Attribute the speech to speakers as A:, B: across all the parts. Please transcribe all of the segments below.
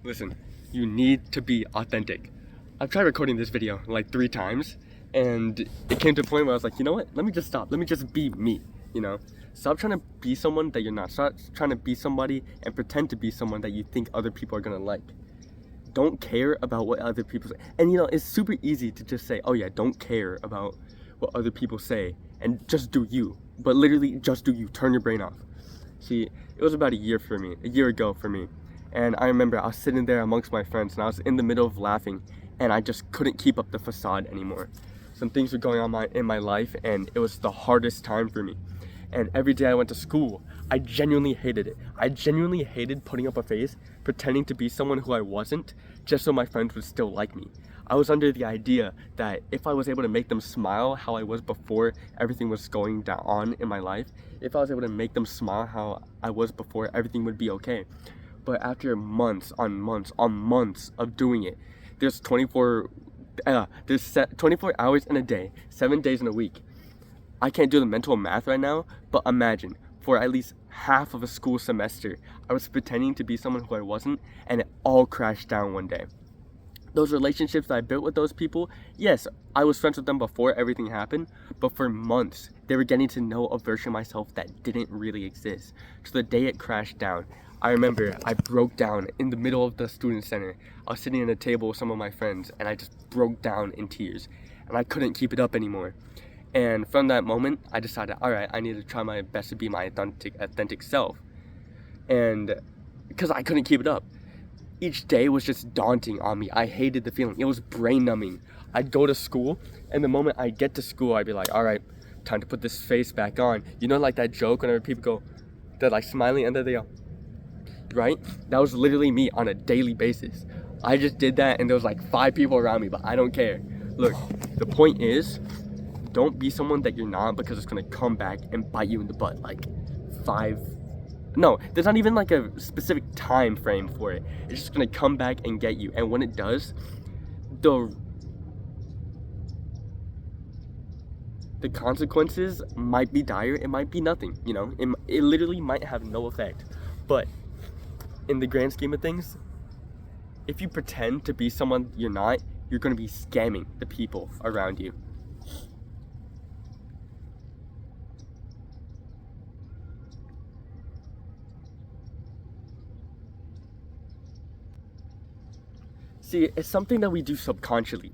A: Listen, you need to be authentic. I've tried recording this video like 3 times, and it came to a point where I was like, you know what? Let me just stop. Let me just be me, you know? Stop trying to be someone that you're not. Stop trying to be somebody and pretend to be someone that you think other people are gonna like. Don't care about what other people say. And you know, it's super easy to just say, oh yeah, don't care about what other people say and just do you. But literally just do you. Turn your brain off. See, it was about a year ago for me. And I remember I was sitting there amongst my friends and I was in the middle of laughing and I just couldn't keep up the facade anymore. Some things were going on in my life and it was the hardest time for me. And every day I went to school, I genuinely hated it. I genuinely hated putting up a face, pretending to be someone who I wasn't, just so my friends would still like me. I was under the idea that if I was able to make them smile how I was before everything was going down in my life, if I was able to make them smile how I was before, everything would be okay. But after months on months of doing it, there's 24 hours in a day, 7 days in a week. I can't do the mental math right now, but imagine, for at least half of a school semester, I was pretending to be someone who I wasn't, and it all crashed down one day. Those relationships that I built with those people, yes, I was friends with them before everything happened, but for months, they were getting to know a version of myself that didn't really exist. So the day it crashed down, I remember I broke down in the middle of the student center. I was sitting at a table with some of my friends, and I just broke down in tears, and I couldn't keep it up anymore. And from that moment, I decided, all right, I need to try my best to be my authentic self. And because I couldn't keep it up. Each day was just daunting on me. I hated the feeling. It was brain numbing. I'd go to school, and the moment I get to school, I'd be like, all right, time to put this face back on. You know, like that joke whenever people go, they're like smiling and then they go, right? That was literally me on a daily basis. I just did that, and there was like 5 people around me, but I don't care. Look, the point is, don't be someone that you're not, because it's gonna come back and bite you in the butt. Like no, there's not even like a specific time frame for it. It's just gonna come back and get you. And when it does, the consequences might be dire. It might be nothing, you know? It literally might have no effect. But in the grand scheme of things, if you pretend to be someone you're not, you're gonna be scamming the people around you. See, it's something that we do subconsciously,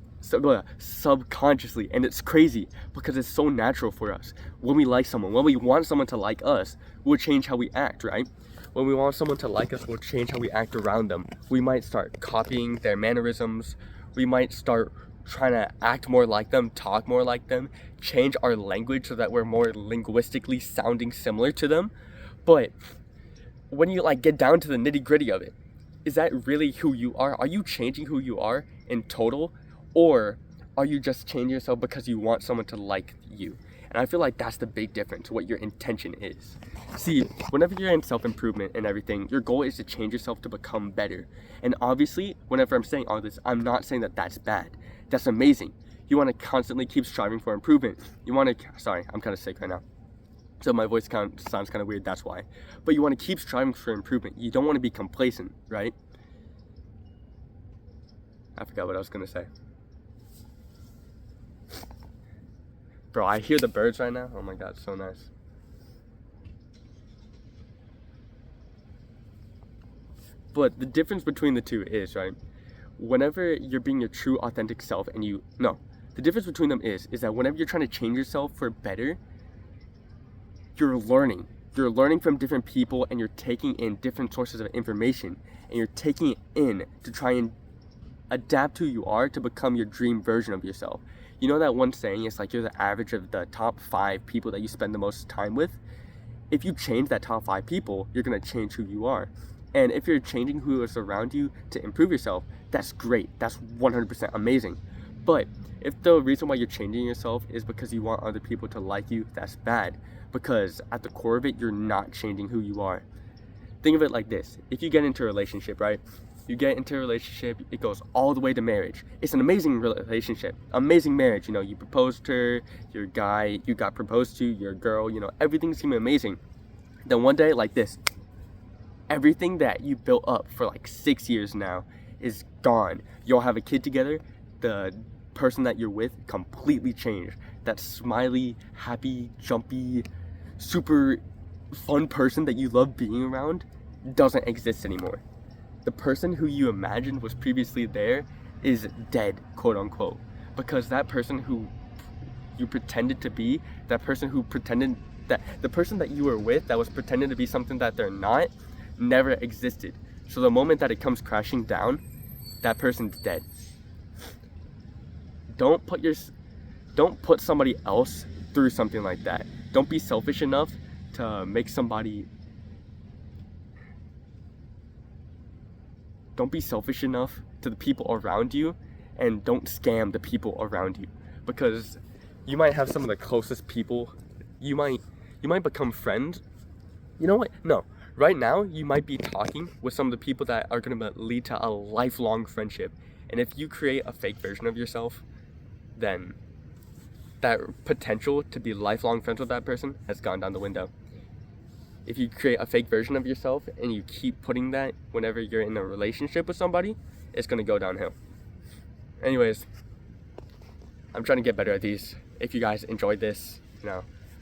A: and it's crazy because it's so natural for us. When we like someone, when we want someone to like us, we'll change how we act, right? When we want someone to like us, we'll change how we act around them. We might start copying their mannerisms. We might start trying to act more like them, talk more like them, change our language so that we're more linguistically sounding similar to them. But when you like get down to the nitty-gritty of it, is that really who you are? Are you changing who you are in total? Or are you just changing yourself because you want someone to like you? And I feel like that's the big difference, what your intention is. See, whenever you're in self-improvement and everything, your goal is to change yourself to become better. And obviously, whenever I'm saying all this, I'm not saying that that's bad. That's amazing. You want to constantly keep striving for improvement. You want to, sorry, I'm kind of sick right now, so my voice sounds kind of weird, that's why. But you want to keep striving for improvement. You don't want to be complacent, right? I forgot what I was going to say. Bro, I hear the birds right now. Oh my god, so nice. But the difference between the two is, right, whenever you're being your true authentic self and the difference between them is that whenever you're trying to change yourself for better, you're learning from different people, and you're taking in different sources of information, and you're taking it in to try and adapt who you are to become your dream version of yourself. You know that one saying, it's like you're the average of the top 5 people that you spend the most time with? If you change that top 5 people, you're gonna change who you are. And if you're changing who is around you to improve yourself, that's great. That's 100% amazing. But if the reason why you're changing yourself is because you want other people to like you, that's bad. Because at the core of it, you're not changing who you are. Think of it like this. If you get into a relationship, right? You get into a relationship, it goes all the way to marriage. It's an amazing relationship, amazing marriage. You know, you proposed to her, you're a guy, you got proposed to, you're a girl, you know, everything seemed amazing. Then one day, like this, everything that you built up for like 6 years now is gone. You'll have a kid together, the person that you're with completely changed. That smiley, happy, jumpy, super fun person that you love being around doesn't exist anymore. The person who you imagined was previously there is dead, quote unquote, because that person who you pretended to be, that person who pretended that the person that you were with that was pretending to be something that they're not, never existed. So the moment that it comes crashing down, that person's dead. Don't put somebody else through something like that. Don't be selfish enough to make somebody. Don't be selfish enough to the people around you, and don't scam the people around you, because you might have some of the closest people. You might become friends. You know what? No. Right now, you might be talking with some of the people that are going to lead to a lifelong friendship. And if you create a fake version of yourself, then that potential to be lifelong friends with that person has gone down the window. If you create a fake version of yourself and you keep putting that whenever you're in a relationship with somebody, it's going to go downhill. Anyways, I'm trying to get better at these. If you guys enjoyed this,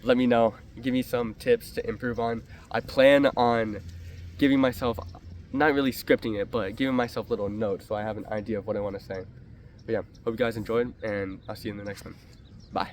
A: let me know. Give me some tips to improve on. I plan on giving myself, not really scripting it, but giving myself little notes so I have an idea of what I want to say. But yeah, hope you guys enjoyed, and I'll see you in the next one. Bye.